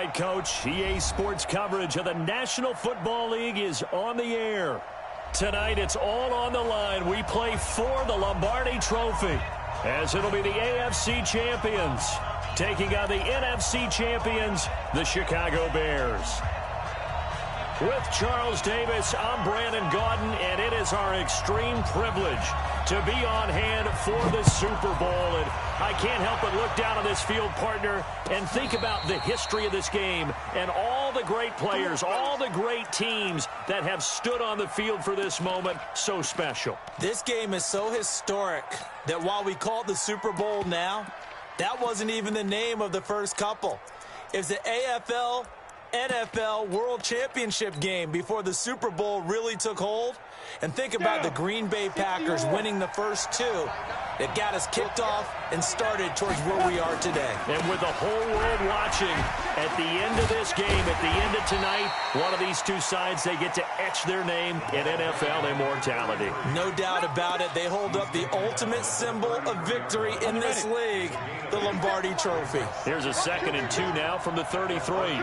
right, Coach. EA Sports coverage of the National Football League is on the air. Tonight, it's all on the line. We play for the Lombardi Trophy, as it'll be the AFC champions taking on the NFC champions, the Chicago Bears. With Charles Davis, I'm Brandon Gaudin, and it is our extreme privilege to be on hand for the Super Bowl. And I can't help but look down on this field, partner, and think about the history of this game and all the great players, all the great teams that have stood on the field for this moment. So special. This game is so historic that while we call it the Super Bowl now, that wasn't even the name of the first couple. It's the AFL NFL World Championship game before the Super Bowl really took hold. And think about the Green Bay Packers winning the first two that got us kicked off and started towards where we are today. And with the whole world watching, at the end of this game, at the end of tonight, one of these two sides, they get to etch their name in NFL immortality. No doubt about it. They hold up the ultimate symbol of victory in this league, the Lombardi Trophy. Here's a 2nd and 2 now from the 33.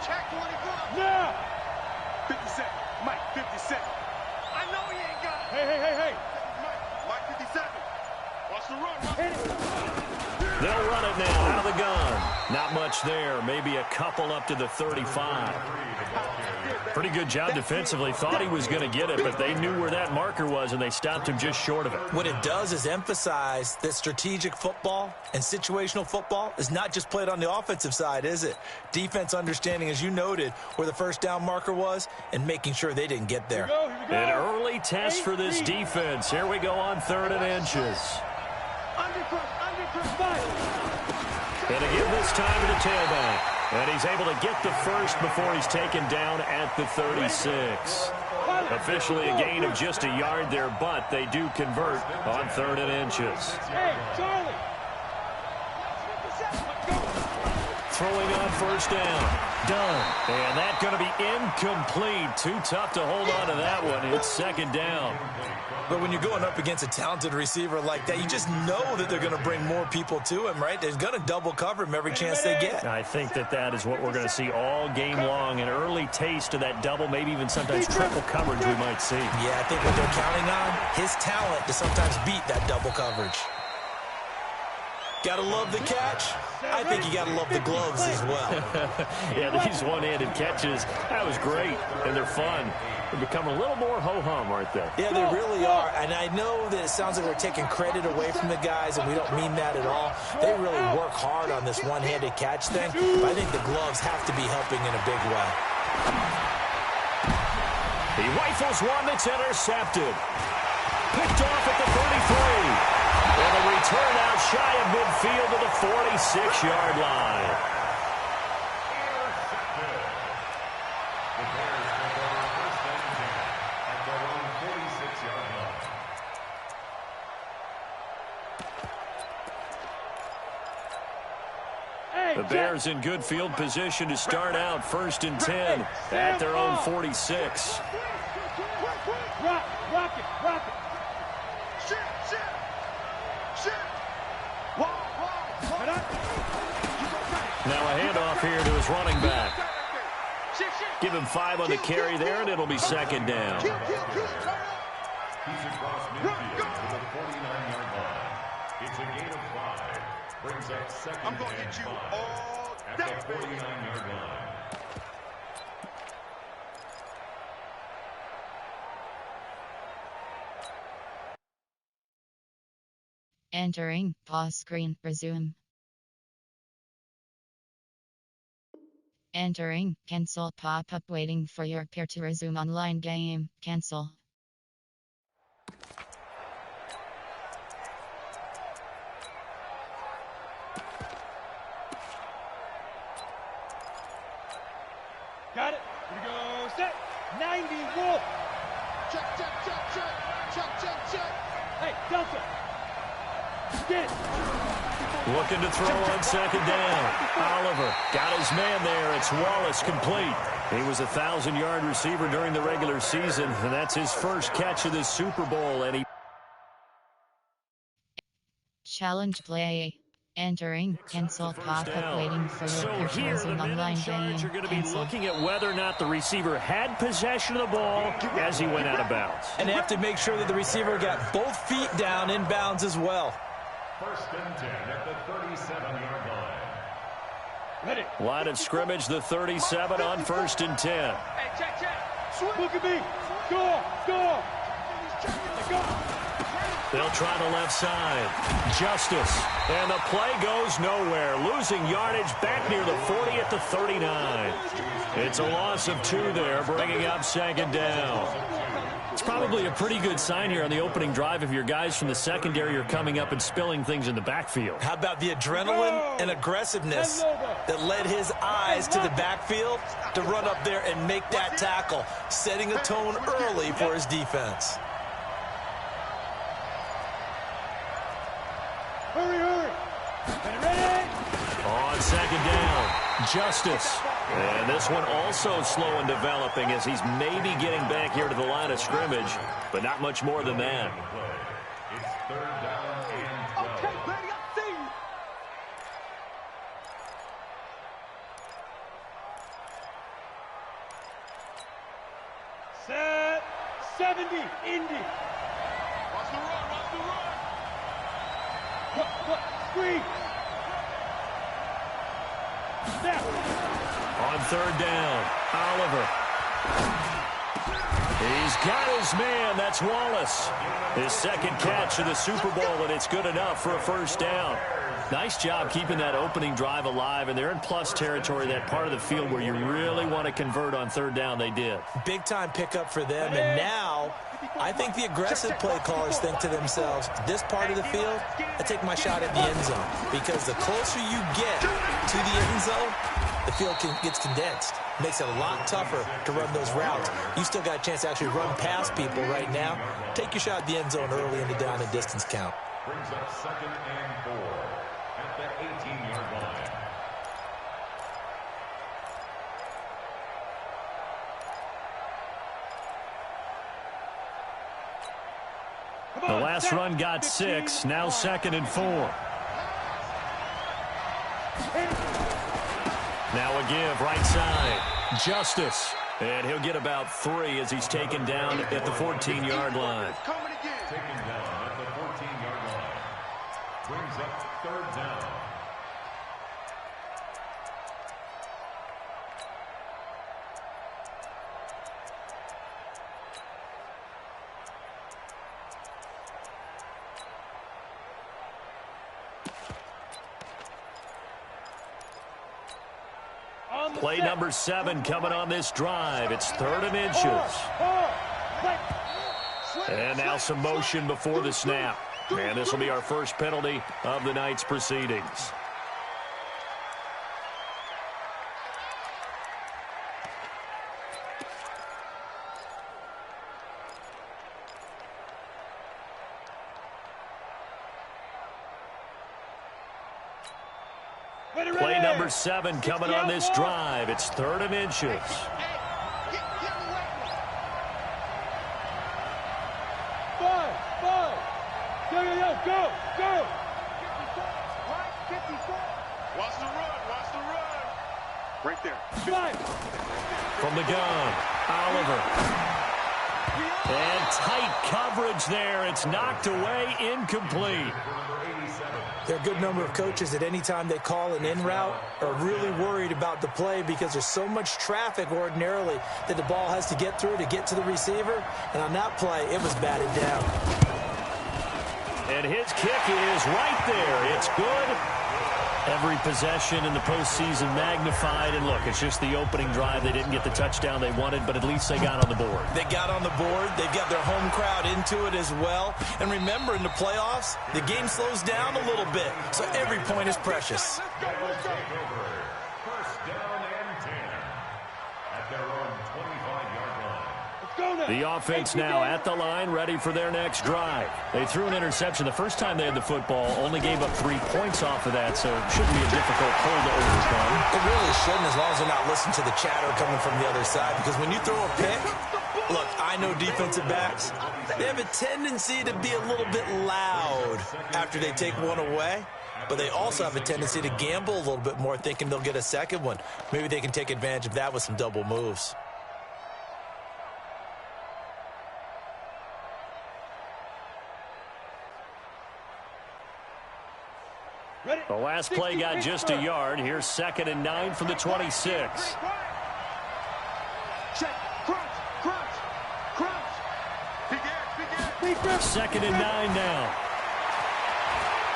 Check 24. Yeah. 50 Cent. Mike, 50 Cent. I know he ain't got it. Hey. Mike 57. Watch the run. They'll run it now out of the gun. Not much there. Maybe a couple up to the 35. Pretty good job defensively. Thought he was going to get it, but they knew where that marker was, and they stopped him just short of it. What it does is emphasize that strategic football and situational football is not just played on the offensive side, is it? Defense understanding, as you noted, where the first down marker was and making sure they didn't get there. Here we go. An early test for this defense. Here we go on 3rd and inches. Undercrush, five. And again this time to the tailback. And he's able to get the first before he's taken down at the 36. Officially a gain of just a yard there, but they do convert on 3rd and inches. Hey, Charlie. Throwing on 1st down. Done. And that's going to be incomplete. Too tough to hold on to that one. It's 2nd down. But when you're going up against a talented receiver like that, you just know that they're going to bring more people to him, right? They're going to double cover him every chance they get. I think that is what we're going to see all game long. An early taste of that double, maybe even sometimes triple coverage we might see. Yeah, I think what they're counting on, his talent to sometimes beat that double coverage. Got to love the catch. I think you got to love the gloves as well. Yeah, these one-handed catches, that was great, and they're fun. They become a little more ho-hum, aren't they? Yeah, they really are. And I know that it sounds like we're taking credit away from the guys, and we don't mean that at all. They really work hard on this one-handed catch thing. But I think the gloves have to be helping in a big way. He rifles one that's intercepted. Picked off at the 33. And a return out shy of midfield to the 46-yard line. The Bears in good field position to start out 1st and 10 at their own 46. Rock it. Shit. Now a handoff here to his running back. Give him 5 on the carry there, and it'll be 2nd down. He's across midfield to the 49-yard line. It's a gain of 5. Brings up 2nd I'm going to get you all day. At the 49-yard line. Entering, pause screen, resume. Entering, cancel pop-up waiting for your peer to resume online game, cancel. Got it. Here we go. Set. 90 wolf. Check. Hey, Delta. Get. Looking to throw on 2nd down. Oliver got his man there. It's Wallace complete. He was a 1,000-yard receiver during the regular season, and that's his first catch of this Super Bowl. And he Challenge play. Entering, cancel pop-up waiting for your peer to resume online game. You're going to be Cancel. looking at whether or not the receiver had possession of the ball as he went out of bounds. And they have to make sure that the receiver got both feet down in bounds as well. First and 10 at the 37-yard line. Ready. Line of scrimmage, the 37 on 1st and 10. Hey, check. Look at me. Go. They'll try the left side. Justice. And the play goes nowhere. Losing yardage back near the 40 at the 39. It's a loss of 2 there, bringing up 2nd down. It's probably a pretty good sign here on the opening drive if your guys from the secondary are coming up and spilling things in the backfield. How about the adrenaline and aggressiveness that led his eyes to the backfield to run up there and make that tackle, setting a tone early for his defense. Hurry. Ready? On 2nd down, Justice. And this one also slow in developing as he's maybe getting back here to the line of scrimmage, but not much more than that. It's 3rd down and 12. Okay, ready, I see you. Set. 70, Indy. Watch the run. What? Screen. Snap. On 3rd down, Oliver. He's got his man. That's Wallace. His 2nd catch of the Super Bowl, and it's good enough for a 1st down. Nice job keeping that opening drive alive, and they're in plus territory, that part of the field where you really want to convert on 3rd down. They did. Big-time pickup for them, and now I think the aggressive play callers think to themselves, this part of the field, I take my shot at the end zone, because the closer you get to the end zone, the field gets condensed. Makes it a lot tougher to run those routes. You still got a chance to actually run past people right now. Take your shot at the end zone early in the down and distance count. Brings up 2nd and 4 at the 18-yard line. The last run got 6, now 2nd and 4. Now a give, right side. Justice. And he'll get about 3 as he's taken down at the 14-yard line. Taken down at the 14-yard line. Brings up 3rd down. Play number 7 coming on this drive. It's 3rd and inches. And now some motion before the snap. And this will be our first penalty of the night's proceedings. Play number 7 coming on this drive. It's 3rd and inches. Go. Watch the run. Right there. From the gun, Oliver. And tight coverage there. It's knocked away, incomplete. There are a good number of coaches at any time they call an in route are really worried about the play because there's so much traffic ordinarily that the ball has to get through to get to the receiver. And on that play, it was batted down. And his kick is right there. It's good. Every possession in the postseason magnified. And look, it's just the opening drive. They didn't get the touchdown they wanted, but at least they got on the board. They got on the board. They've got their home crowd into it as well. And remember, in the playoffs, the game slows down a little bit. So every point is precious. First down and 10 at their own 25-yard line. The offense now at the line, ready for their next drive. They threw an interception the first time they had the football, only gave up 3 points off of that, so it shouldn't be a difficult pull to overcome. It really shouldn't, as long as they're not listening to the chatter coming from the other side, because when you throw a pick, look, I know defensive backs, they have a tendency to be a little bit loud after they take one away. but they also have a tendency to gamble a little bit more, thinking they'll get a second one. Maybe they can take advantage of that with some double moves. The last play got just a yard. Here's 2nd and 9 from the 26. Check. Crunch. 2nd and 9 now.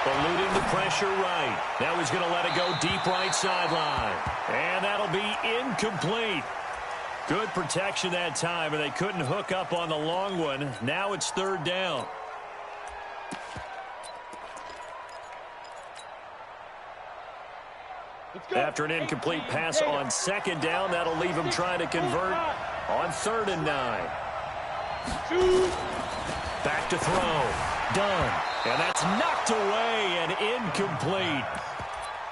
Eluding the pressure right. Now he's going to let it go deep right sideline. And that'll be incomplete. Good protection that time, and they couldn't hook up on the long one. Now it's 3rd down. After an incomplete pass on 2nd down, that'll leave him trying to convert on 3rd and 9. Back to throw. Done. And that's knocked away and incomplete.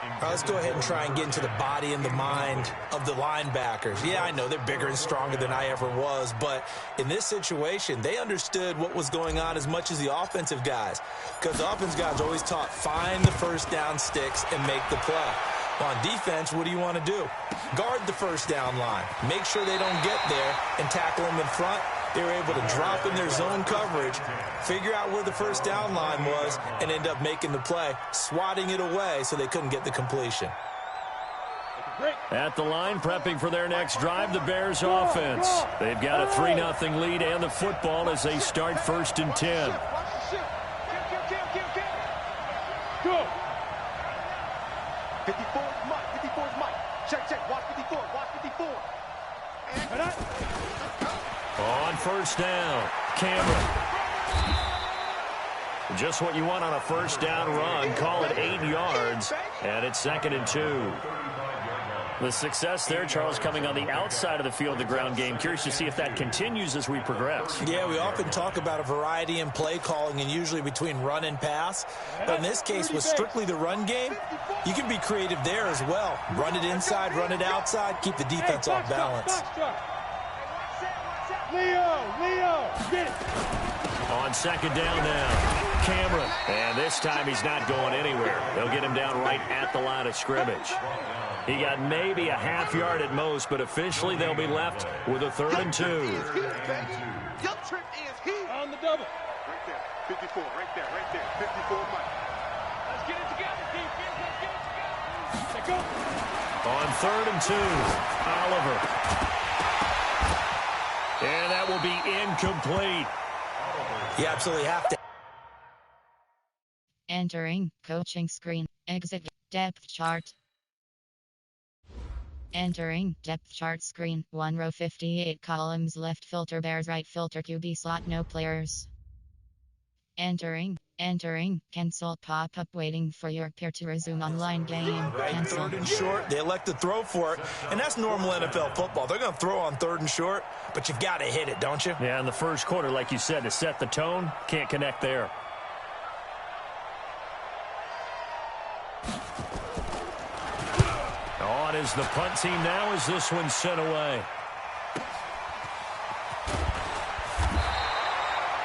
All right, let's go ahead and try and get into the body and the mind of the linebackers. Yeah, I know they're bigger and stronger than I ever was, but in this situation, they understood what was going on as much as the offensive guys, because the offensive guys always taught find the first down sticks and make the play. On defense, what do you want to do? Guard the first down line. Make sure they don't get there and tackle them in front. They were able to drop in their zone coverage, figure out where the first down line was, and end up making the play, swatting it away so they couldn't get the completion. At the line, prepping for their next drive, the Bears offense. They've got a 3-0 lead and the football as they start 1st and 10. Go. 54 is Mike. 54 is Mike. Check. Watch 54. Watch 54. On 1st down, Cameron. Just what you want on a 1st down run. Call it 8 yards, and it's 2nd and 2. The success there, Charles, coming on the outside of the field, the ground game. Curious to see if that continues as we progress. Yeah, we often talk about a variety in play calling and usually between run and pass. But in this case, with strictly the run game, you can be creative there as well. Run it inside, run it outside, keep the defense off balance. Leo, get it. On 2nd down now, Cameron. And this time he's not going anywhere. They'll get him down right at the line of scrimmage. He got maybe a half yard at most, but officially they'll be left with a 3rd and 2. Your trip is here. On the double. Right there. 54, right there. 54, Mike. Let's get it together, defense. Let's get it together. Let's go. On 3rd and 2, Oliver. And that will be incomplete. You absolutely have to. Entering coaching screen. Exit depth chart. Entering depth chart screen. 1 row 58 columns. Left filter Bears, right filter QB slot, no players. Entering. Cancel pop-up waiting for your peer to resume online game. Right, Cancel. 3rd and short. They elect to throw for it, and that's normal NFL football. They're going to throw on 3rd and short, but you've got to hit it, don't you? Yeah, in the first quarter, like you said, to set the tone, can't connect there. On is the punt team now as this one's sent away.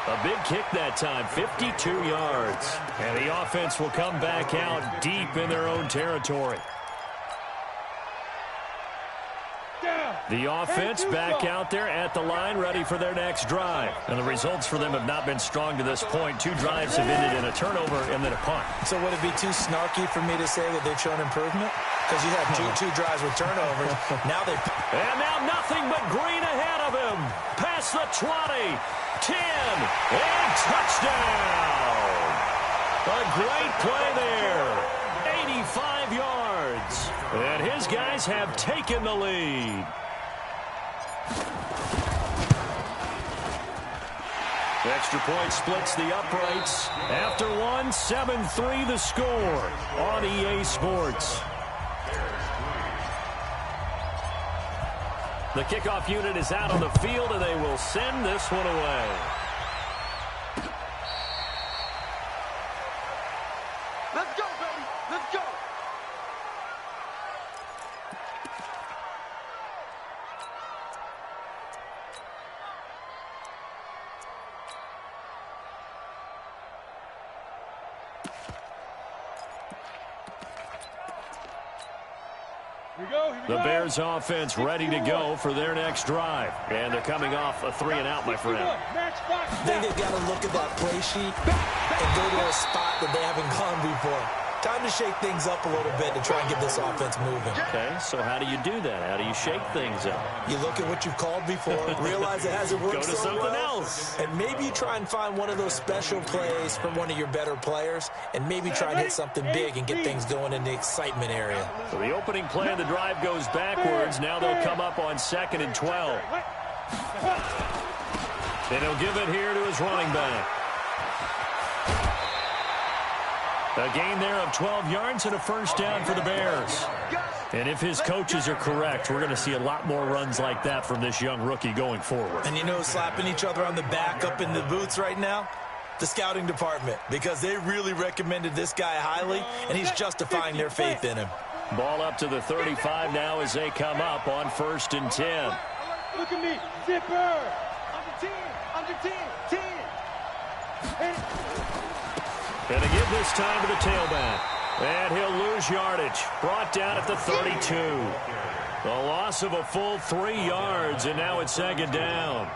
A big kick that time, 52 yards. And the offense will come back out deep in their own territory. The offense back out there at the line, ready for their next drive. And the results for them have not been strong to this point. 2 drives have ended in a turnover and then a punt. So would it be too snarky for me to say that they've shown improvement? Because you had two drives with turnovers. And now nothing but green ahead of him. Past the 20, 10, and touchdown. A great play there. 85 yards. And his guys have taken the lead. Extra point splits the uprights. After one, 7-3 the score on EA Sports. The kickoff unit is out on the field, and they will send this one away. Let's go, baby. Let's go. The Bears offense ready to go for their next drive. And they're coming off a 3-and-out, my friend. I think they've got to look at that play sheet and go to a spot that they haven't gone before. Time to shake things up a little bit to try and get this offense moving. Okay, so how do you do that? How do you shake things up? You look at what you've called before, realize it hasn't worked Go to so something well, else. and maybe you try and find one of those special plays from one of your better players, and maybe try and hit something big and get things going in the excitement area. So the opening play of the drive goes backwards. Now they'll come up on 2nd and 12. And he'll give it here to his running back. A gain there of 12 yards and a first down for the Bears. And if his coaches are correct, we're going to see a lot more runs like that from this young rookie going forward. And you know, slapping each other on the back up in the boots right now? The scouting department, because they really recommended this guy highly, and he's justifying their faith in him. Ball up to the 35 now as they come up on 1st and 10. Look at me, zipper. Under 10. And they give this time to the tailback. And he'll lose yardage. Brought down at the 32. The loss of a full 3 yards, and now it's 2nd down.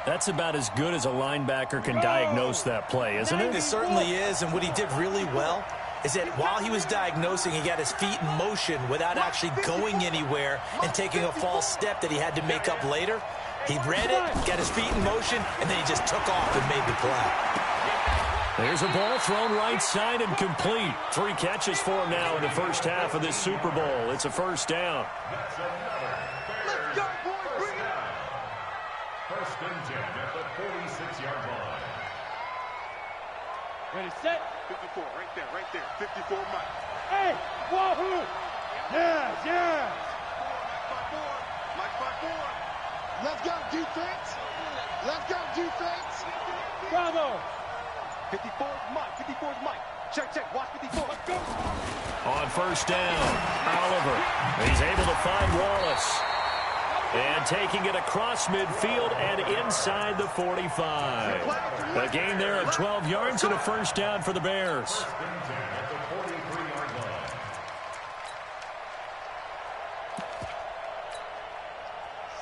That's about as good as a linebacker can diagnose that play, isn't it? It certainly is, and what he did really well is that while he was diagnosing, he got his feet in motion without actually going anywhere and taking a false step that he had to make up later. He read it, got his feet in motion, and then he just took off and made the play. There's a ball thrown right side and complete. 3 catches for him now in the first half of this Super Bowl. It's a first down. Let's go, boys. Bring it up. 1st and 10 at the 46-yard line. Ready, set. 54, right there. 54, Mike. Hey, wahoo! Yes. Mike by 4. Let's go, defense. Bravo. 54 is Mike. Check. Watch 54. Let's go. On 1st down, Oliver. He's able to find Wallace. And taking it across midfield and inside the 45. A gain there of 12 yards and a first down for the Bears.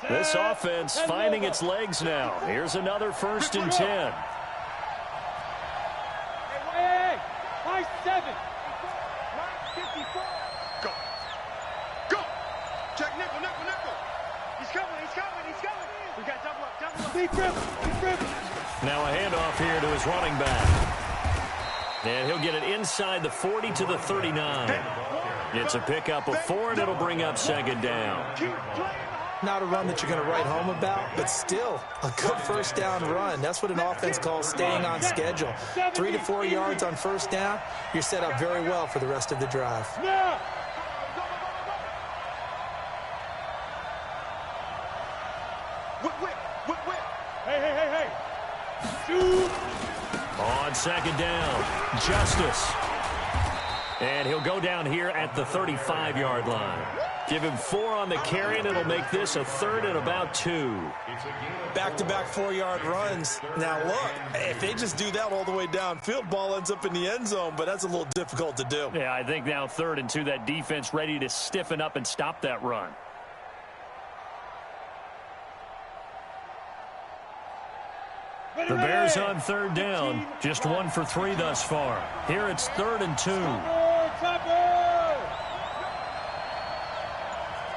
This offense finding its legs now. Here's another 1st and 10. Hey, 7. 54. Go. Check nickel. He's coming. We got double up. Deep dribble. Now a handoff here to his running back. And he'll get it inside the 40 to the 39. It's a pickup of 4, and it'll bring up 2nd down. Not a run that you're going to write home about, but still a good first down run. That's what an offense calls staying on schedule. 3 to 4 yards on 1st down. You're set up very well for the rest of the drive. Whip. Hey. Shoot. On 2nd down, Justice. And he'll go down here at the 35-yard line. Give him 4 on the carry, and it'll make this a 3rd and about 2. Back-to-back 4-yard runs. Now, look, if they just do that all the way downfield, ball ends up in the end zone, but that's a little difficult to do. Yeah, I think now 3rd and 2, that defense ready to stiffen up and stop that run. The Bears on 3rd down, just 1 for 3 thus far. Here it's 3rd and 2.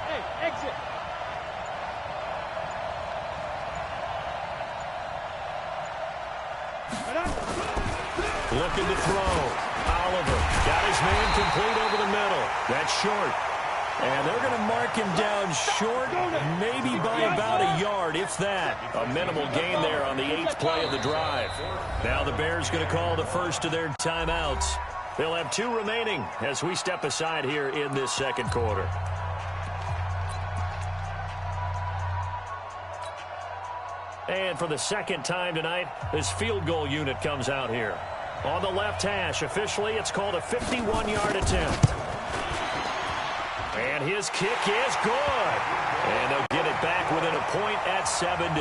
Hey, exit. Looking to throw. Oliver got his man complete over the middle. That's short. And they're going to mark him down short, maybe by about a yard, if that. A minimal gain there on the 8th play of the drive. Now the Bears going to call the first of their timeouts. They'll have 2 remaining as we step aside here in this 2nd quarter. And for the 2nd time tonight, this field goal unit comes out here. On the left hash, officially, it's called a 51-yard attempt. And his kick is good. And they'll get it back within a point at 7-6.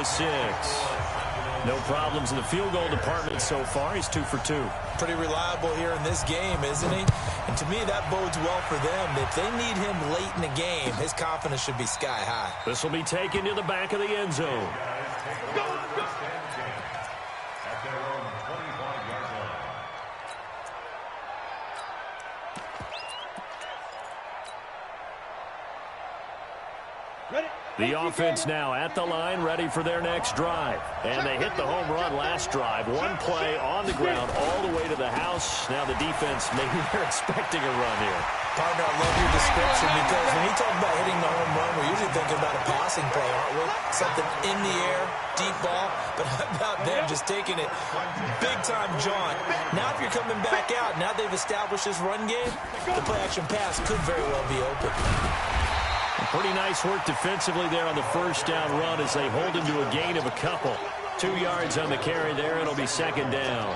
No problems in the field goal department so far. He's 2 for 2. Pretty reliable here in this game, isn't he? And to me, that bodes well for them. If they need him late in the game, his confidence should be sky high. This will be taken to the back of the end zone. The offense now at the line, ready for their next drive. And they hit the home run last drive. One play on the ground all the way to the house. Now the defense, maybe they're expecting a run here. Partner, I love your description because when we talk about hitting the home run, we're usually thinking about a passing play, aren't we? Something in the air, deep ball. But how about them just taking it big-time jaunt? Now if you're coming back out, now they've established this run game, the play-action pass could very well be open. Pretty nice work defensively there on the first down run as they hold him to a gain of a couple. 2 yards on the carry there. It'll be second down.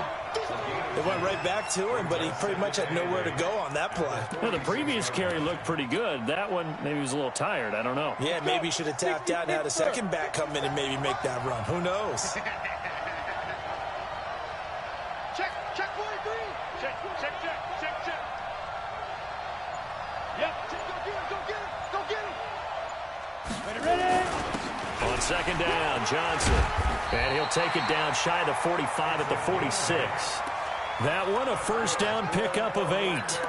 They went right back to him, but he pretty much had nowhere to go on that play. Well, the previous carry looked pretty good. That one, maybe he was a little tired. I don't know. Yeah, maybe he should have tapped out and had a second back come in and maybe make that run. Who knows? Check 43. Check. Yep. Go get him. Ready. On second down, Johnson. And he'll take it down shy of the 45 at the 46. That one a first down pickup of 8. First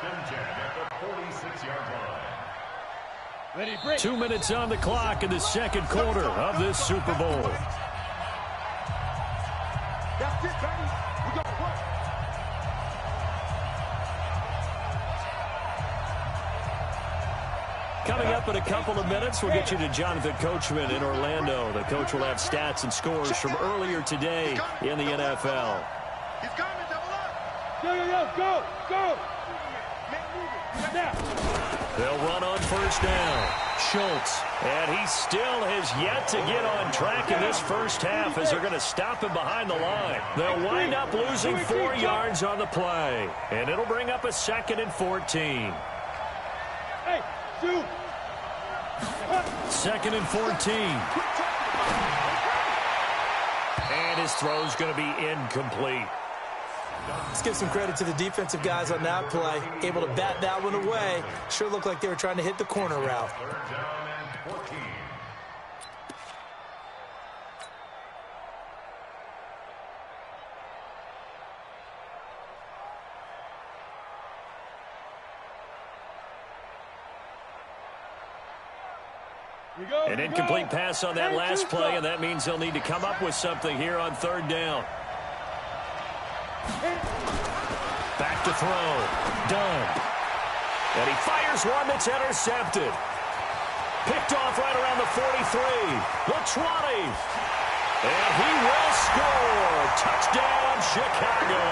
and 10 at the 46-yard line. Ready, break. 2 minutes on the clock in the second quarter of this Super Bowl. That's it, baby. We got to work. Coming up in a couple of minutes, we'll get you to Jonathan Coachman in Orlando. The coach will have stats and scores from earlier today in the NFL. He's coming, double up. Go. Now. They'll run on first down. Schultz. And he still has yet to get on track in this first half as they're going to stop him behind the line. They'll wind up losing 4 yards on the play. And it'll bring up a 2nd and 14. Hey, shoot. 2nd and 14. And his throw's going to be incomplete. Let's give some credit to the defensive guys on that play. Able to bat that one away. Sure looked like they were trying to hit the corner route. Third down and 14. An incomplete pass on that last play, and that means they'll need to come up with something here on third down. Back to throw. Done. And he fires one that's intercepted. Picked off right around the 43. The 20. And he will score. Touchdown, Chicago.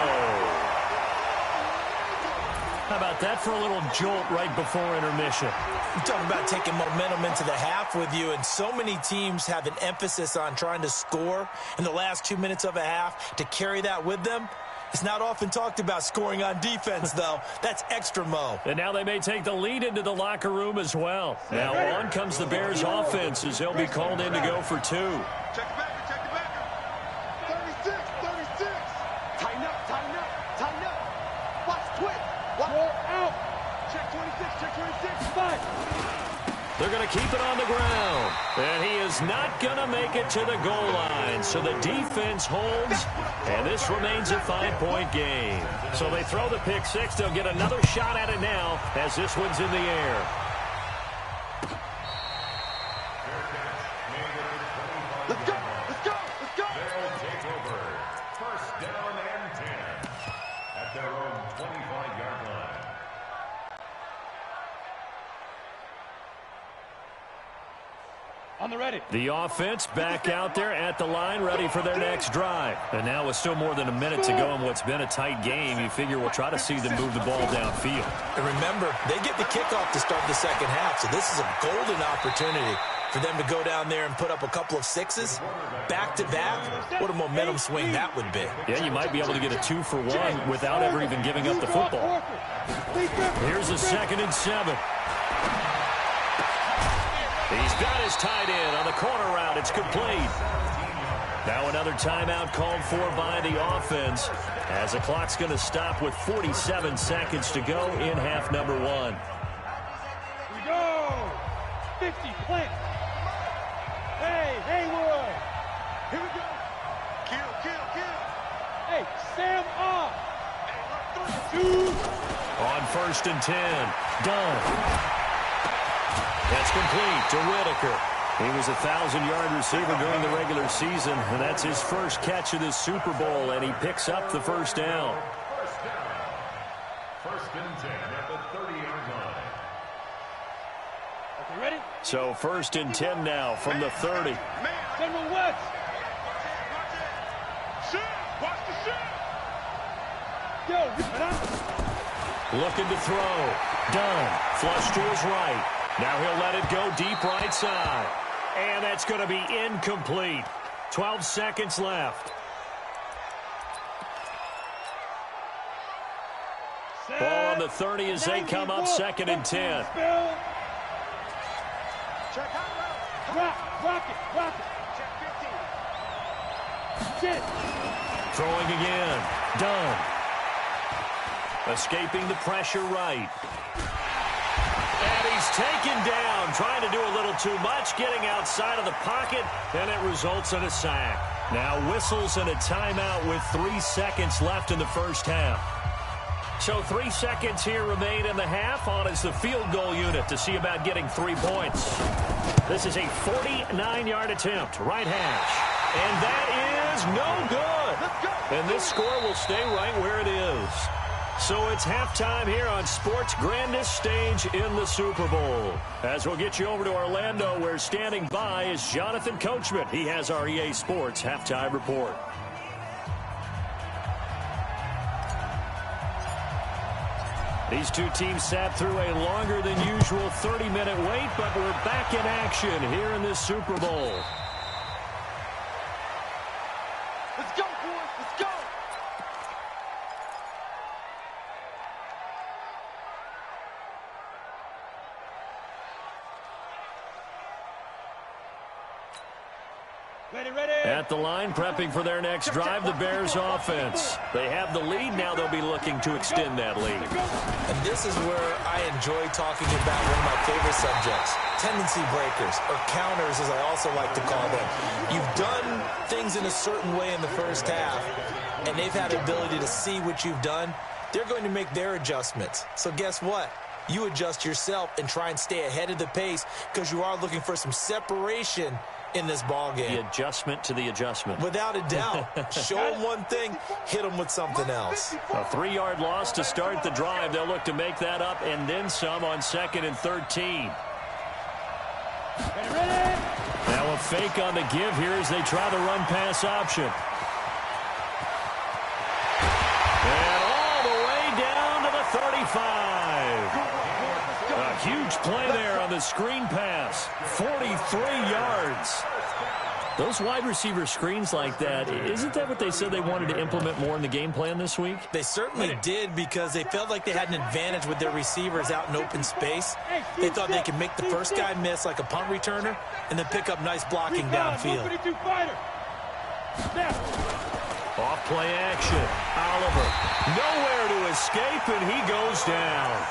How about that for a little jolt right before intermission? I'm talking about taking momentum into the half with you, and so many teams have an emphasis on trying to score in the last 2 minutes of a half to carry that with them. It's not often talked about scoring on defense, though. That's extra mo. And now they may take the lead into the locker room as well. Now on comes the Bears offense as they'll be called in to go for 2. Check the backer. 36. Tighten up. Watch twitch. Roll out. Check 26. 5. They're going to keep it on the ground. And he is not going to make it to the goal line. So the defense holds, and this remains a 5-point game. So they throw the pick six. They'll get another shot at it now as this one's in the air. Let's go. They'll take over. First down and 10 at their own 25-yard line. On the ready. The offense back out there at the line, ready for their next drive. And now with still more than a minute to go in what's been a tight game, you figure we'll try to see them move the ball downfield. And remember, they get the kickoff to start the second half, so this is a golden opportunity for them to go down there and put up a couple of sixes back-to-back. What a momentum swing that would be. Yeah, you might be able to get a 2-for-1 without ever even giving up the football. Here's a 2nd and 7. He's got his tight end on the corner route. It's complete. Now another timeout called for by the offense as the clock's going to stop with 47 seconds to go in half number one. Here we go. 50, plant. Hey, Haywood. Here we go. Kill. Hey, Sam off. Hey, look, 2. On 1st and 10. Done. That's complete to Whitaker. He was a 1,000-yard receiver during the regular season, and that's his first catch of this Super Bowl, and he picks up the first down. First down. 1st and 10 at the 30-yard line. Okay, ready? So 1st and 10 now from the 30. General West. Shoot. Watch the shoot. Yo, Looking to throw. Done. Flush to his right. Now he'll let it go deep right side. And that's going to be incomplete. 12 seconds left. Ball on the 30 as they come up 2nd and 10. Rock it. Check 15. Throwing again. Done. Escaping the pressure right. And he's taken down, trying to do a little too much, getting outside of the pocket, and it results in a sack. Now whistles and a timeout with 3 seconds left in the first half. So 3 seconds here remain in the half. On is the field goal unit to see about getting 3 points. This is a 49-yard attempt, right hash. And that is no good. And this score will stay right where it is. So it's halftime here on sports' grandest stage in the Super Bowl. As we'll get you over to Orlando, where standing by is Jonathan Coachman. He has our EA Sports halftime report. These two teams sat through a longer than usual 30-minute wait, but we're back in action here in this Super Bowl. Let's go, boys. Let's go. Ready. At the line, prepping for their next drive, the Bears offense. They have the lead. Now they'll be looking to extend that lead. And this is where I enjoy talking about one of my favorite subjects, tendency breakers, or counters as I also like to call them. You've done things in a certain way in the first half, and they've had the ability to see what you've done. They're going to make their adjustments. So guess what? You adjust yourself and try and stay ahead of the pace because you are looking for some separation in this ball game. The adjustment to the adjustment. Without a doubt. Show them one thing, hit them with something else. A 3-yard loss to start the drive. They'll look to make that up and then some on 2nd and 13. Ready. Now a fake on the give here as they try the run-pass option. And all the way down to the 35. A huge play there on the screen pass. 43 yards. Those wide receiver screens like that, isn't that what they said they wanted to implement more in the game plan this week? They certainly did because they felt like they had an advantage with their receivers out in open space. They thought they could make the first guy miss like a punt returner and then pick up nice blocking downfield. Off play action. Oliver nowhere to escape, and he goes down.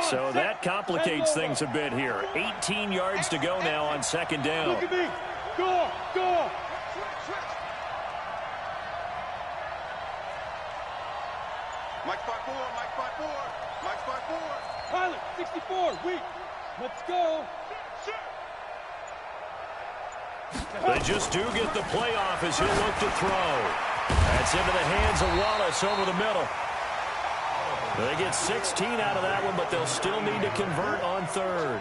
So that complicates things a bit here. 18 yards to go now on 2nd down. Look at me. Go. Mike 5-4. Pilot 64. Weak. Let's go. They just do get the playoff as he'll look to throw. That's into the hands of Wallace over the middle. They get 16 out of that one, but they'll still need to convert on 3rd.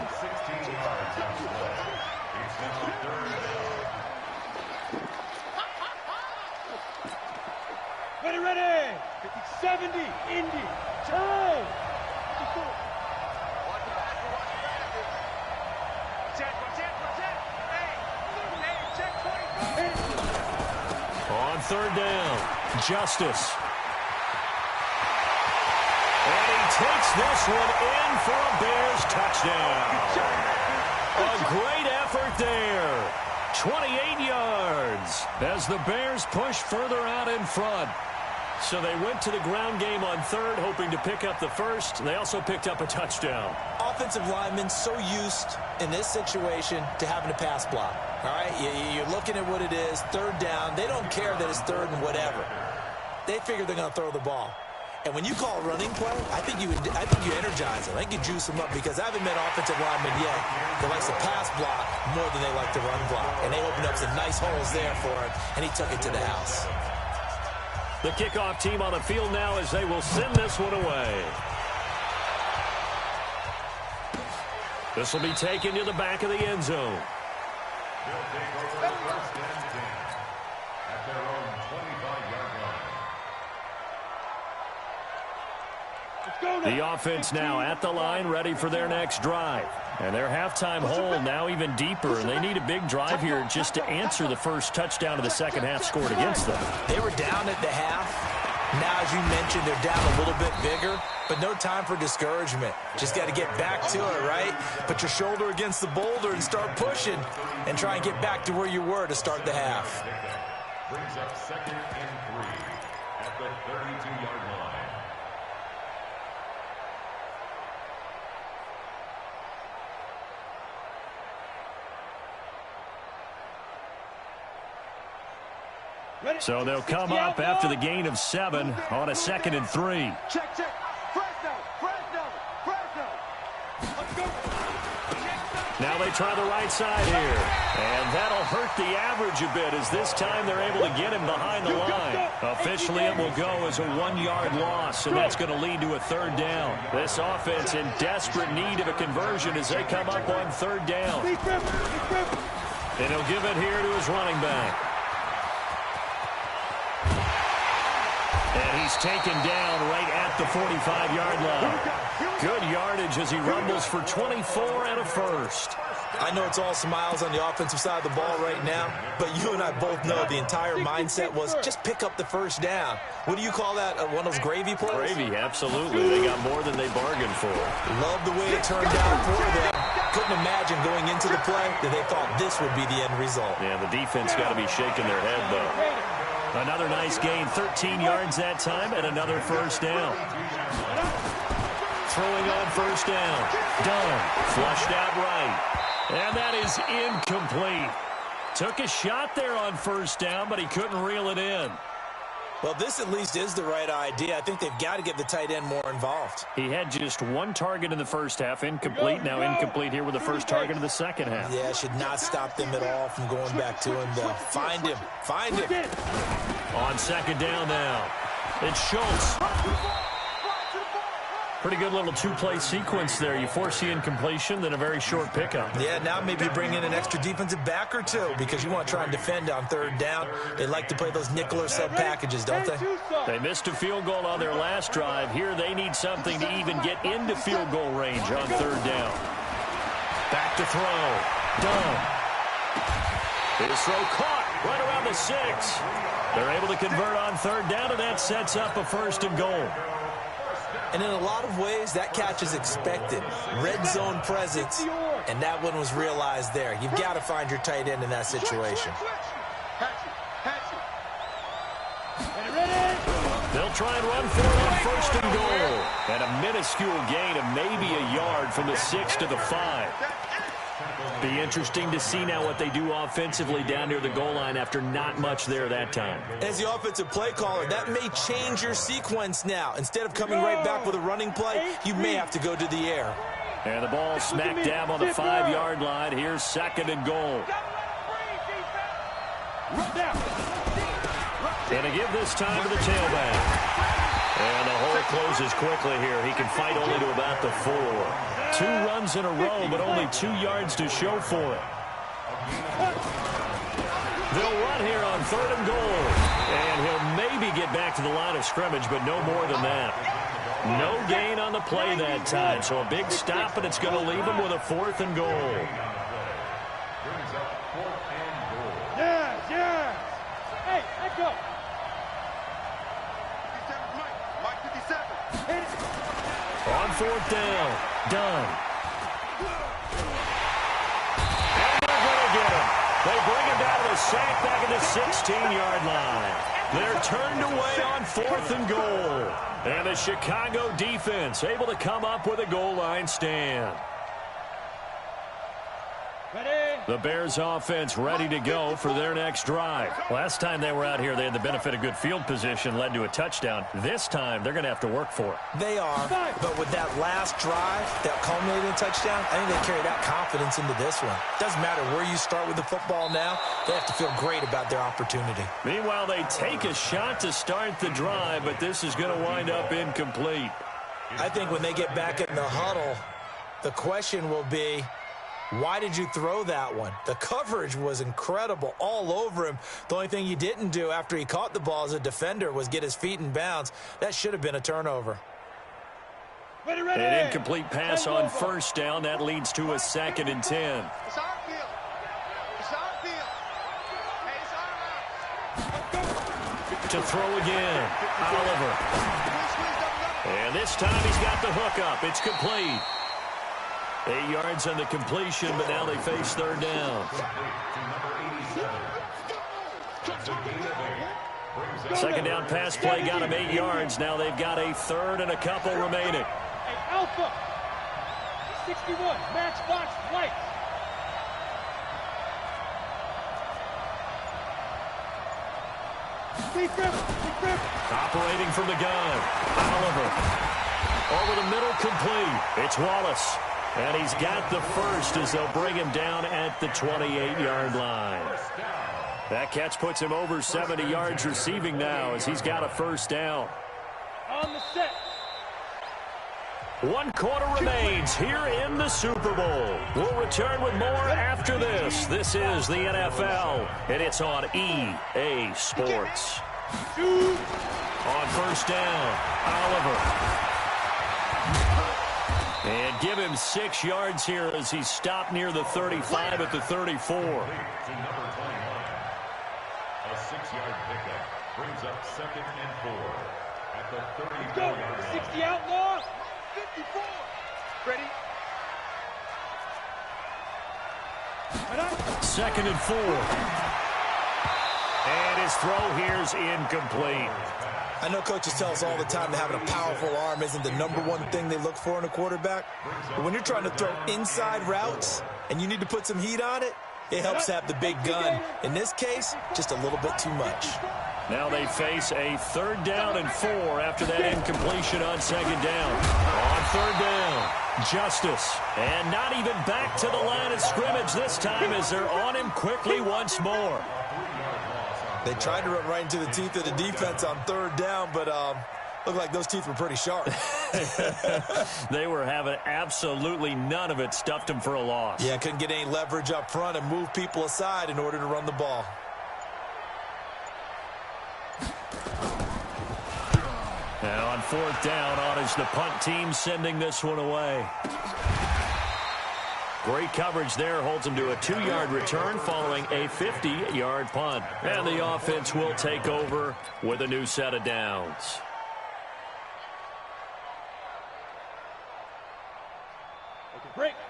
Ready. 70. Indy. Turn. On third down, Justice. And he takes this one in for a Bears touchdown. A great effort there. 28 yards as the Bears push further out in front. So they went to the ground game on third, hoping to pick up the first. They also picked up a touchdown. Offensive linemen so used in this situation to having a pass block. All right, you're looking at what it is, third down. They don't care that it's third and whatever. They figure they're going to throw the ball. And when you call a running play, I think you energize them. I think you juice them up because I haven't met offensive linemen yet that likes to pass block more than they like to run block. And they opened up some nice holes there for him, and he took it to the house. The kickoff team on the field now as they will send this one away. This will be taken to the back of the end zone. They'll take over first and 10 at their own 25-yard line. The offense now at the line, ready for their next drive. And their halftime hole now even deeper, and they need a big drive here just to answer the first touchdown of the second half scored against them. They were down at the half. Now, as you mentioned, they're down a little bit bigger, but no time for discouragement. Just got to get back to it, right? Put your shoulder against the boulder and start pushing and try and get back to where you were to start the half. Brings up second and 3 at the 32-yard line. So they'll come up after the gain of 7 on a 2nd and 3. Check. Fresno. Let's go. Now they try the right side here. And that'll hurt the average a bit as this time they're able to get him behind the line. Officially, it will go as a 1-yard loss, and that's going to lead to a third down. This offense in desperate need of a conversion as they come up on third down. And he'll give it here to his running back. And he's taken down right at the 45-yard line. Good yardage as he rumbles for 24 and a first. I know it's all smiles on the offensive side of the ball right now, but you and I both know the entire mindset was just pick up the first down. What do you call that? One of those gravy plays? Gravy, absolutely. They got more than they bargained for. Love the way it turned out for them. Couldn't imagine going into the play that they thought this would be the end result. Yeah, the defense got to be shaking their head, though. Another nice gain, 13 yards that time, and another first down. Throwing on first down. Done. Flushed out right. And that is incomplete. Took a shot there on first down, but he couldn't reel it in. Well, this at least is the right idea. I think they've got to get the tight end more involved. He had just one target in the first half, incomplete. Now incomplete here with the first target of the second half. Yeah, should not stop them at all from going back to him, though. Find him. On second down now, it's Schultz. Pretty good little two-play sequence there. You force the incompletion, then a very short pickup. Yeah, now maybe bring in an extra defensive back or two because you want to try and defend on third down. They like to play those nickel or sub packages, don't they? They missed a field goal on their last drive. Here they need something to even get into field goal range on third down. Back to throw. Done. His throw caught right around the 6. They're able to convert on third down, and that sets up a first and goal. And in a lot of ways, that catch is expected. Red zone presence, and that one was realized there. You've got to find your tight end in that situation. They'll try and run for it on first and goal. And a minuscule gain of maybe a yard from the 6 to the 5. Be interesting to see now what they do offensively down near the goal line after not much there that time. As the offensive play caller, that may change your sequence now. Instead of coming right back with a running play, you may have to go to the air. And the ball smack dab on the 5-yard line. Here's second and goal. And a give this time to the tailback. And the hole closes quickly here. He can fight only to about the 4. 2 runs in a row, but only 2 yards to show for it. They'll run here on third and goal. And he'll maybe get back to the line of scrimmage, but no more than that. No gain on the play that time. So a big stop, and it's going to leave him with a 4th and goal. Yes. Hey, Let's go. 57 Mike. Mike 57. Hit it. On fourth down. Done. And they're going to get him. They bring him down to the sack back at the 16-yard line. They're turned away on 4th and goal. And the Chicago defense able to come up with a goal line stand. The Bears offense ready to go for their next drive. Last time they were out here, they had the benefit of good field position, led to a touchdown. This time, they're going to have to work for it. They are, but with that last drive, that culminating touchdown, I think they carry that confidence into this one. Doesn't matter where you start with the football now, they have to feel great about their opportunity. Meanwhile, they take a shot to start the drive, but this is going to wind up incomplete. I think when they get back in the huddle, the question will be, why did you throw that one? The coverage was incredible all over him. The only thing he didn't do after he caught the ball as a defender was get his feet in bounds. That should have been a turnover. An incomplete pass on first down. That leads to a 2nd and 10. It's our field. It's our field. Hey, it's our. To throw again. Oliver. And this time he's got the hook up. It's complete. 8 yards on the completion, but now they face 3rd down. 2nd down pass play got him 8 yards. Now they've got a 3rd and a couple remaining. Hey, Alpha. 61. Matchbox light. Operating from the gun. Oliver. Over the middle, complete. It's Wallace. And he's got the first as they'll bring him down at the 28-yard line. That catch puts him over 70 yards receiving now as he's got a 1st down. On the set. 1 quarter remains here in the Super Bowl. We'll return with more after this. This is the NFL, and it's on EA Sports. On 1st down, Oliver. And give him 6 yards here as he stopped near the 35 at the 34. To number 21. A 6-yard pickup brings up 2nd and 4 at the 34-yard line. 60 outlaw. 54. Ready? 2nd and 4. And his throw here's incomplete. I know coaches tell us all the time that having a powerful arm isn't the #1 thing they look for in a quarterback. But when you're trying to throw inside routes and you need to put some heat on it, it helps have the big gun. In this case, just a little bit too much. Now they face a 3rd down and 4 after that incompletion on 2nd down. On 3rd down, Justice. And not even back to the line of scrimmage this time as they're on him quickly once more. They tried to run right into the teeth of the defense on 3rd down, but looked like those teeth were pretty sharp. They were having absolutely none of it. Stuffed him for a loss. Yeah, couldn't get any leverage up front and move people aside in order to run the ball. Now on 4th down, on is the punt team sending this one away. Great coverage there, holds him to a 2-yard return following a 50-yard punt. And the offense will take over with a new set of downs.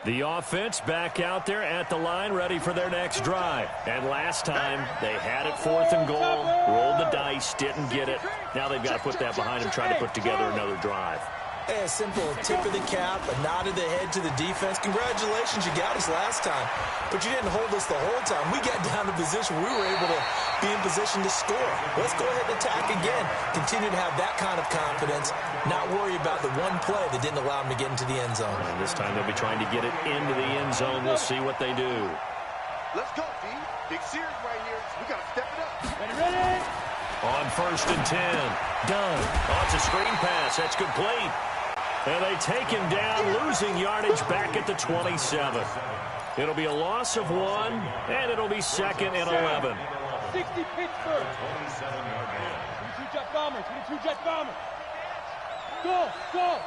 The offense back out there at the line, ready for their next drive. And last time, they had it 4th and goal, rolled the dice, didn't get it. Now they've got to put that behind them, trying to put together another drive. Hey, a simple tip of the cap, a nod of the head to the defense. Congratulations, you got us last time. But you didn't hold us the whole time. We got down to position. We were able to be in position to score. Let's go ahead and attack again. Continue to have that kind of confidence. Not worry about the one play that didn't allow them to get into the end zone. And this time they'll be trying to get it into the end zone. We'll see what they do. Let's go, D. Big series right here. We got to step it up. Ready? On 1st and 10. Done. Oh, it's a screen pass. That's complete. And they take him down, losing yardage back at the 27. It'll be a loss of 1, and it'll be 2nd and 11. 60 Pittsburgh. 22 Jet Bombers. 22 Jet Bombers. Go, go.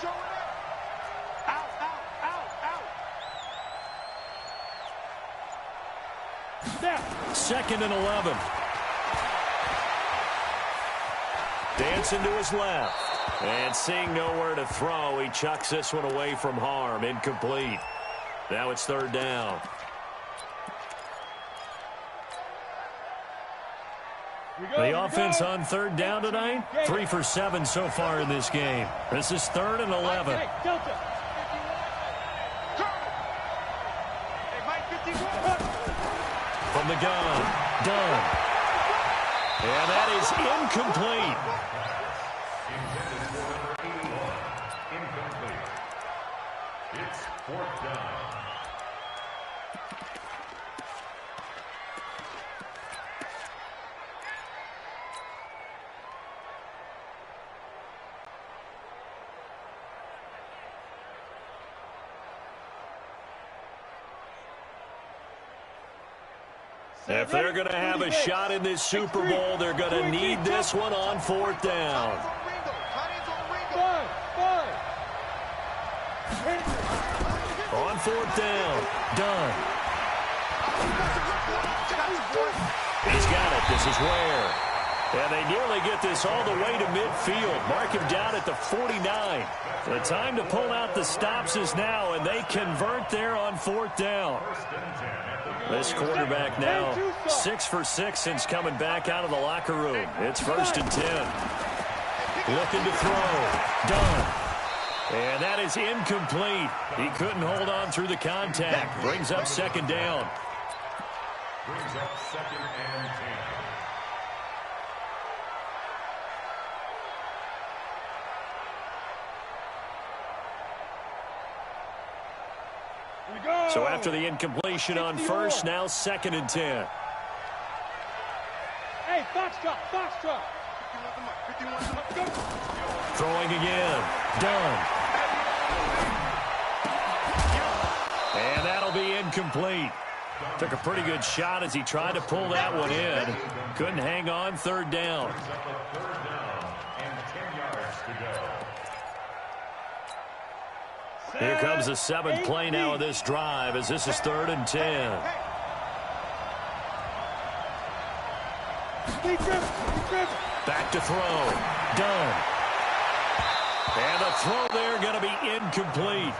Show it up. Out, out, out, out. 2nd and 11. Dancing to his left. And seeing nowhere to throw, he chucks this one away from harm. Incomplete. Now it's 3rd down. The offense on 3rd down tonight, 3 for 7 so far in this game. This is 3rd and 11. From the gun, done. And that is incomplete. Incomplete. It's 4th down. If they're going to have a shot in this Super Bowl, they're going to need this one on 4th down. On 4th down, done. He's got it. This is Ware. And they nearly get this all the way to midfield. Mark him down at the 49. The time to pull out the stops is now, and they convert there on 4th down. This quarterback now 6 for 6 since coming back out of the locker room. It's 1st and 10. Looking to throw. Done. And that is incomplete. He couldn't hold on through the contact. Brings up 2nd down. Brings up 2nd and 10. So after the incompletion on 1st, now 2nd and 10. Hey, box drop. Throwing again. Done. And that'll be incomplete. Took a pretty good shot as he tried to pull that one in. Couldn't hang on. 3rd down. Brings up a 3rd down and 10 yards to go. Here comes the 7th play now of this drive as this is 3rd and 10. Back to throw. Done. And the throw there going to be incomplete.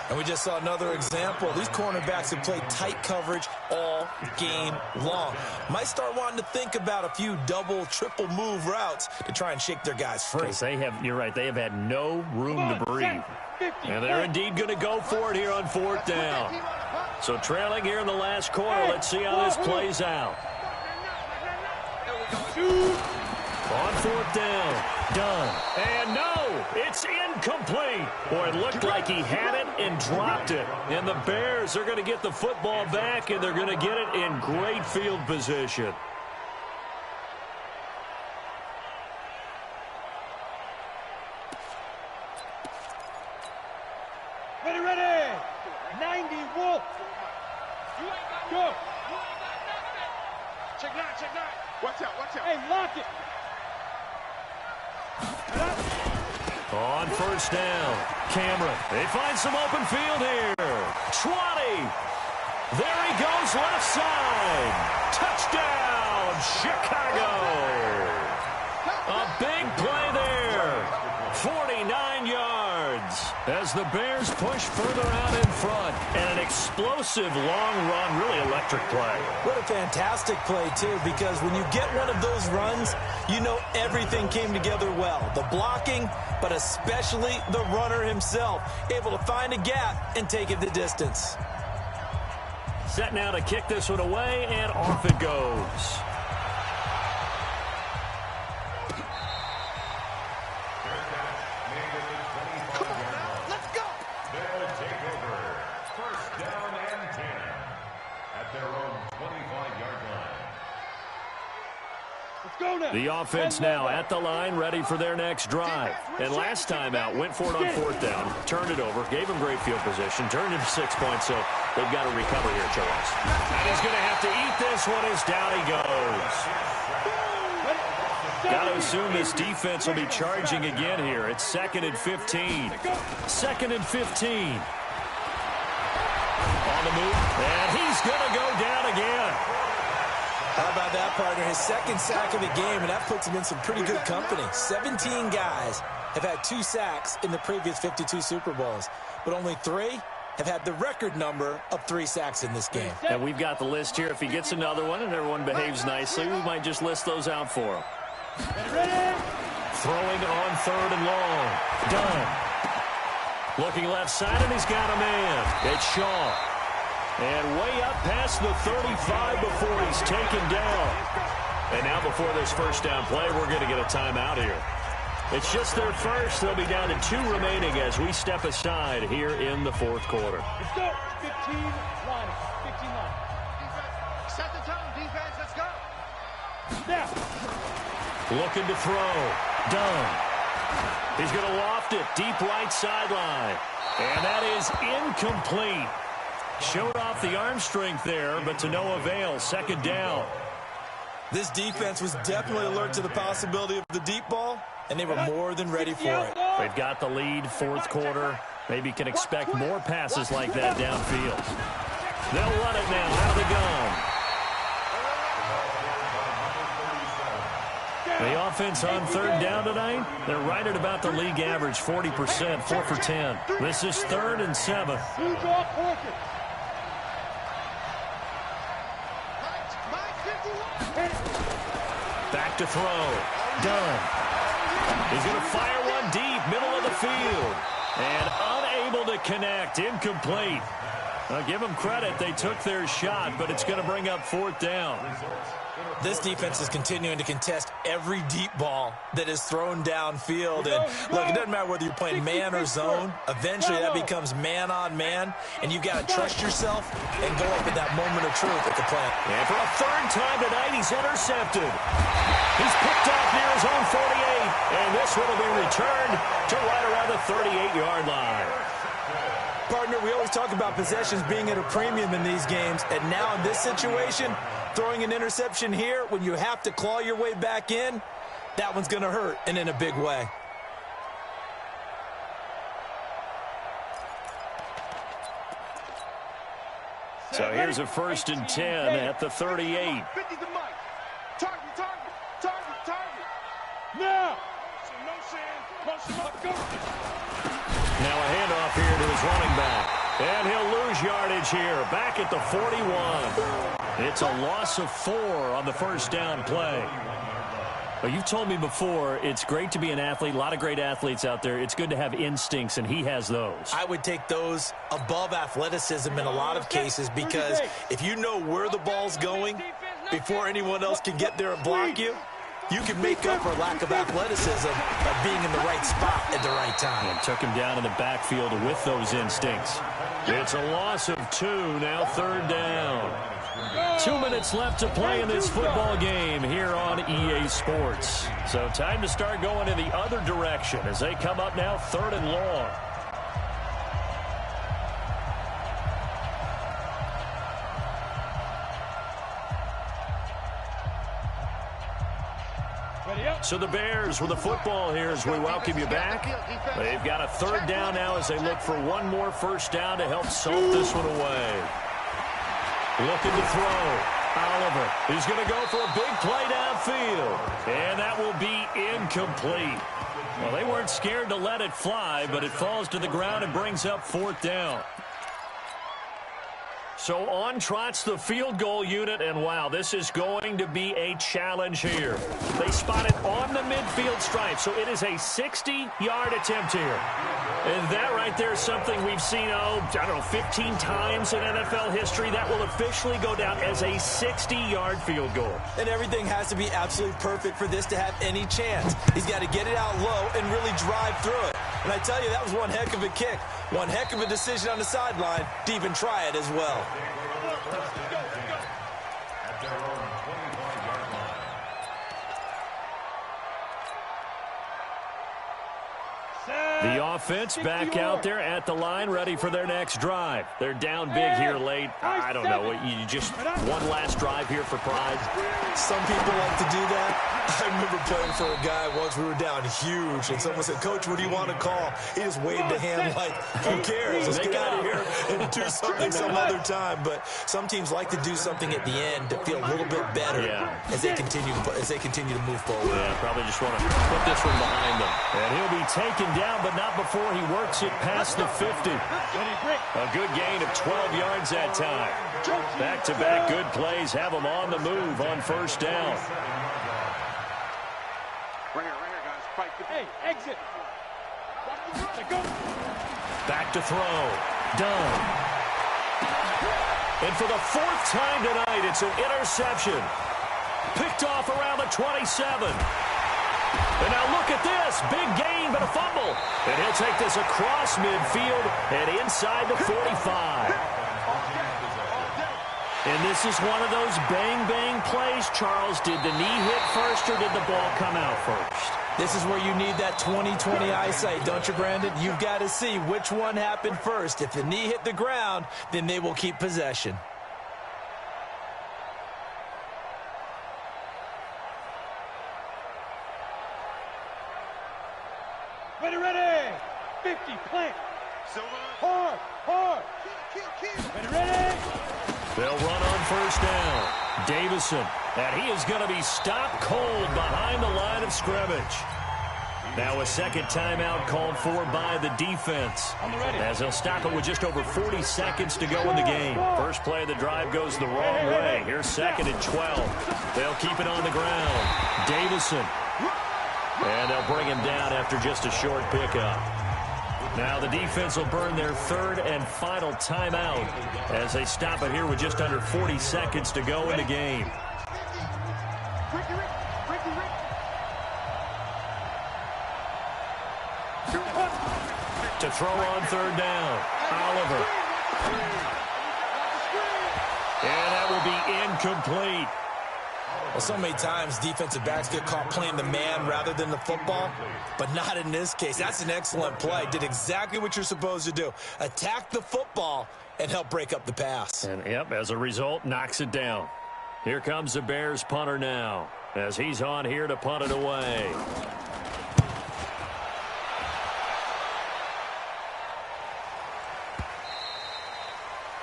And we just saw another example. These cornerbacks have played tight coverage all game long. Might start wanting to think about a few double, triple move routes to try and shake their guys free. They have, you're right, they have had no room to breathe. And they're indeed going to go for it here on 4th down. So trailing here in the last quarter, let's see how this plays out. On 4th down, done. And no, it's incomplete. Boy, it looked like he had it and dropped it. And the Bears are going to get the football back, and they're going to get it in great field position. Ready. 90, Wolf. Go. Check 9. Watch out. Hey, lock it. On 1st down, Cameron. They find some open field here. 20. There he goes, left side. Touchdown, Chicago. A big play there. 49 yards as the Bears push further out in front. And an explosive long run, really electric play. What a fantastic play, too, because when you get one of those runs, you know everything came together well. The blocking, but especially the runner himself, able to find a gap and take it the distance. Set now to kick this one away, and off it goes. The offense now at the line, ready for their next drive. And last time out, went for it on 4th down, turned it over, gave him great field position, turned it to 6 points, so they've got to recover here, Charles. And he's going to have to eat this one as down he goes. Got to assume this defense will be charging again here. It's 2nd and 15. 2nd and 15. On the move, and he's going to go down again. How about that, partner? His second sack of the game, and that puts him in some pretty good company. 17 guys have had 2 sacks in the previous 52 Super Bowls, but only 3 have had the record number of 3 sacks in this game. And we've got the list here. If he gets another one and everyone behaves nicely, we might just list those out for him. Throwing on 3rd and long. Done. Looking left side, and he's got a man. It's Shaw. And way up past the 35 before he's taken down. And now before this first down play, we're going to get a timeout here. It's just their first. They'll be down to 2 remaining as we step aside here in the 4th quarter. Let's go. 15 line. 15 line. Defense. Set the tone, defense. Let's go. Snap. Looking to throw. Done. He's going to loft it. Deep right sideline. And that is incomplete. Showed off the arm strength there, but to no avail. 2nd down. This defense was definitely alert to the possibility of the deep ball, and they were more than ready for it. They've got the lead, 4th quarter. Maybe can expect more passes like that downfield. They'll run it now out of the gun. The offense on 3rd down tonight, they're right at about the league average, 40%, 4 for 10. This is 3rd and 7. Back to throw. Done. He's going to fire one deep, middle of the field. And unable to connect. Incomplete. I'll give them credit. They took their shot, but it's going to bring up 4th down. This defense is continuing to contest every deep ball that is thrown downfield. And look, it doesn't matter whether you're playing man or zone. Eventually, that becomes man on man, and you've got to trust yourself and go up at that moment of truth at the play. And for a 3rd time tonight, he's intercepted. He's picked off near his own 48, and this one will be returned to right around the 38-yard line. Partner, we always talk about possessions being at a premium in these games, and now in this situation, throwing an interception here when you have to claw your way back in, that one's going to hurt, and in a big way. So here's a 1st and 10 at the 38. Now. Now a handoff here to his running back. And he'll lose yardage here, back at the 41. It's a loss of 4 on the 1st down play. But you've told me before, it's great to be an athlete. A lot of great athletes out there. It's good to have instincts, and he has those. I would take those above athleticism in a lot of cases, because if you know where the ball's going before anyone else can get there and block you, you can make up for lack of athleticism by being in the right spot at the right time. And took him down in the backfield with those instincts. It's a loss of 2, now 3rd down. 2 minutes left to play in this football game here on EA Sports. So time to start going in the other direction as they come up now 3rd and long. So the Bears with the football here as we welcome you back. They've got a 3rd down now as they look for one more 1st down to help salt this one away. Looking to throw. Oliver is going to go for a big play downfield. And that will be incomplete. Well, they weren't scared to let it fly, but it falls to the ground and brings up 4th down. So on trots the field goal unit, and wow, this is going to be a challenge here. They spot it on the midfield stripe, so it is a 60-yard attempt here. And that right there is something we've seen, I don't know, 15 times in NFL history. That will officially go down as a 60-yard field goal. And everything has to be absolutely perfect for this to have any chance. He's got to get it out low and really drive through it. And I tell you, that was one heck of a kick. One heck of a decision on the sideline to even try it as well. The offense back out there at the line, ready for their next drive. They're down big here late. I don't know. You just one last drive here for pride. Some people like to do that. I remember playing for a guy once. We were down huge, and someone said, "Coach, what do you want to call?" He just waved a hand like, "Who cares? Let's get out of here and do something some other time." But some teams like to do something at the end to feel a little bit better as they continue to move forward. Yeah, probably just want to put this one behind them. And he'll be taken down, but not before he works it past the 50. A good gain of 12 yards that time. Back-to-back good plays have him on the move on first down. Right here, guys. Fight. Hey, exit. Back to throw. Done. And for the fourth time tonight, it's an interception. Picked off around the 27. And now look at this. Big gain, but a fumble. And he'll take this across midfield and inside the 45. And this is one of those bang-bang plays, Charles. Did the knee hit first or did the ball come out first? This is where you need that 20/20 eyesight, don't you, Brandon? You've got to see which one happened first. If the knee hit the ground, then they will keep possession. Ready. 50, plant. Hard. Ready. They'll run on first down. Davison, and he is going to be stopped cold behind the line of scrimmage. Now a second timeout called for by the defense, as they'll stop it with just over 40 seconds to go in the game. First play of the drive goes the wrong way. Here's second and 12. They'll keep it on the ground. Davison, and they'll bring him down after just a short pickup. Now the defense will burn their third and final timeout as they stop it here with just under 40 seconds to go in the game. To throw on third down, Oliver. And that will be incomplete. Well, so many times defensive backs get caught playing the man rather than the football, but not in this case. That's an excellent play. Did exactly what you're supposed to do. Attack the football and help break up the pass. And, yep, as a result, knocks it down. Here comes the Bears punter now, as he's on here to punt it away.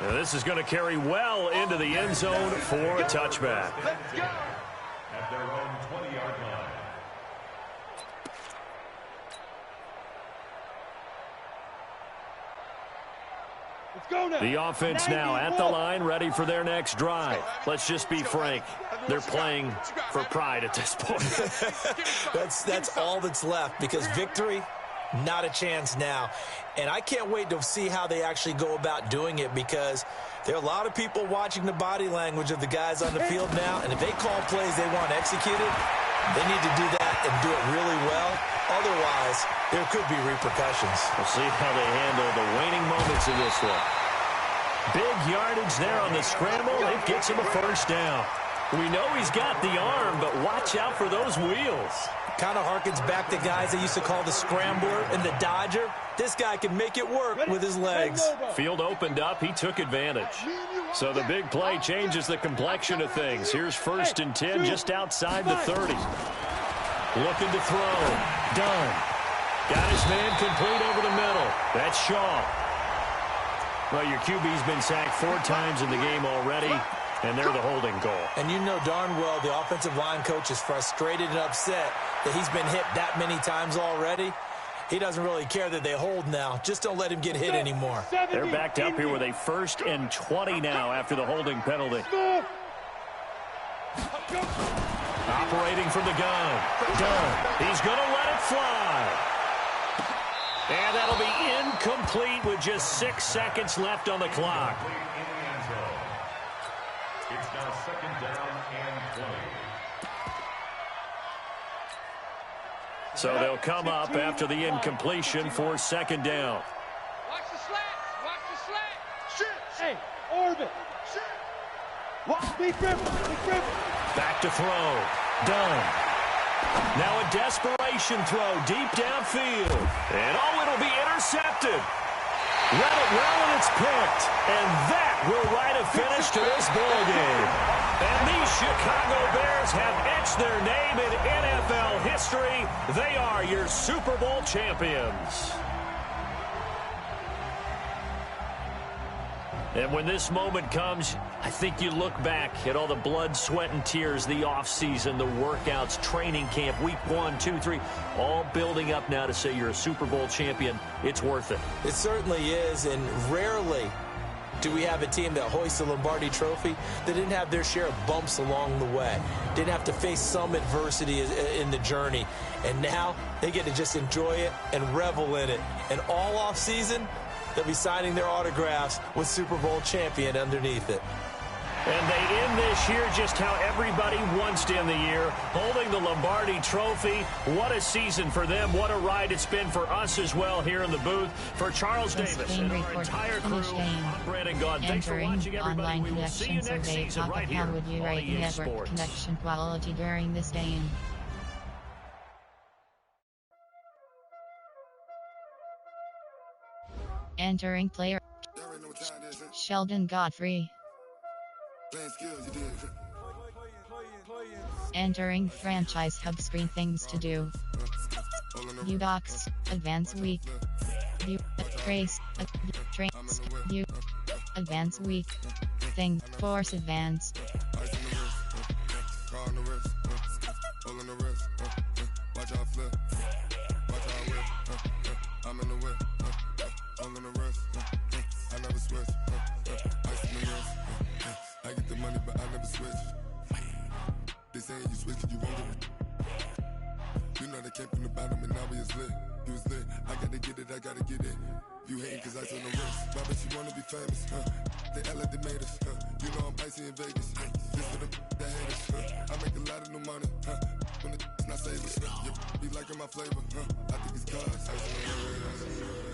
Now this is going to carry well into the end zone for a touchback. Let's go. At their own 20-yard line. Let's go now. The offense now at the line, ready for their next drive. Let's just be frank. They're playing for pride at this point. That's all that's left, because victory, not a chance now. And I can't wait to see how they actually go about doing it, because there are a lot of people watching the body language of the guys on the field now, and if they call plays they want executed, they need to do that and do it really well. Otherwise, there could be repercussions. We'll see how they handle the waning moments of this one. Big yardage there on the scramble. It gets him a first down. We know he's got the arm, but watch out for those wheels. Kind of harkens back to guys they used to call the scrambler and the dodger. This guy can make it work with his legs. Field opened up. He took advantage. So the big play changes the complexion of things. Here's first and 10 just outside the 30. Looking to throw. Done. Got his man complete over the middle. That's Shaw. Well, your QB's been sacked 4 times in the game already, and they're the holding goal. And you know darn well the offensive line coach is frustrated and upset that he's been hit that many times already. He doesn't really care that they hold now. Just don't let him get hit anymore. They're backed up here with a first and 20 now after the holding penalty. Operating from the gun. Done. He's going to let it fly. And that'll be incomplete with just 6 seconds left on the clock. It's now second down and 20. So they'll come up after the incompletion for second down. Watch the slats. Watch the slats. Shit. Hey, orbit. Shit. Watch. Be careful. Be careful. Back to throw. Done. Now a desperation throw deep downfield. And it'll be intercepted. Let it well, and it's picked. And that will write a finish to this ball game. And these Chicago Bears have etched their name in NFL history. They are your Super Bowl champions. And when this moment comes, I think you look back at all the blood, sweat, and tears, the offseason, the workouts, training camp, week 1, 2, 3, all building up now to say you're a Super Bowl champion. It's worth it. It certainly is, and rarely do we have a team that hoists the Lombardi Trophy that didn't have their share of bumps along the way, didn't have to face some adversity in the journey, and now they get to just enjoy it and revel in it. And all offseason, they'll be signing their autographs with Super Bowl champion underneath it. And they end this year just how everybody wants to end the year, holding the Lombardi Trophy. What a season for them. What a ride it's been for us as well here in the booth. For Charles Davis and our entire crew, I'm Brandon Gaudin. Thanks for watching, everybody. We will see you next season right here on EA Sports. Connection quality during this game. Entering player Sheldon Godfrey. Entering franchise hub screen things to do. View docs, advance week. View trace, trace, view, advance week. Thing, force advance. I get the money, but I never switch. They saying you switch, you won't get it. You know they came from the bottom and now we is lit. You was lit, I gotta get it, I gotta get it. You hating cause I took no risks. Why bet you wanna be famous, They act like they made us, You know I'm icy in Vegas, This for the that hate us, I make a lot of new money, When it's not savers, You be liking my flavor, I think it's cause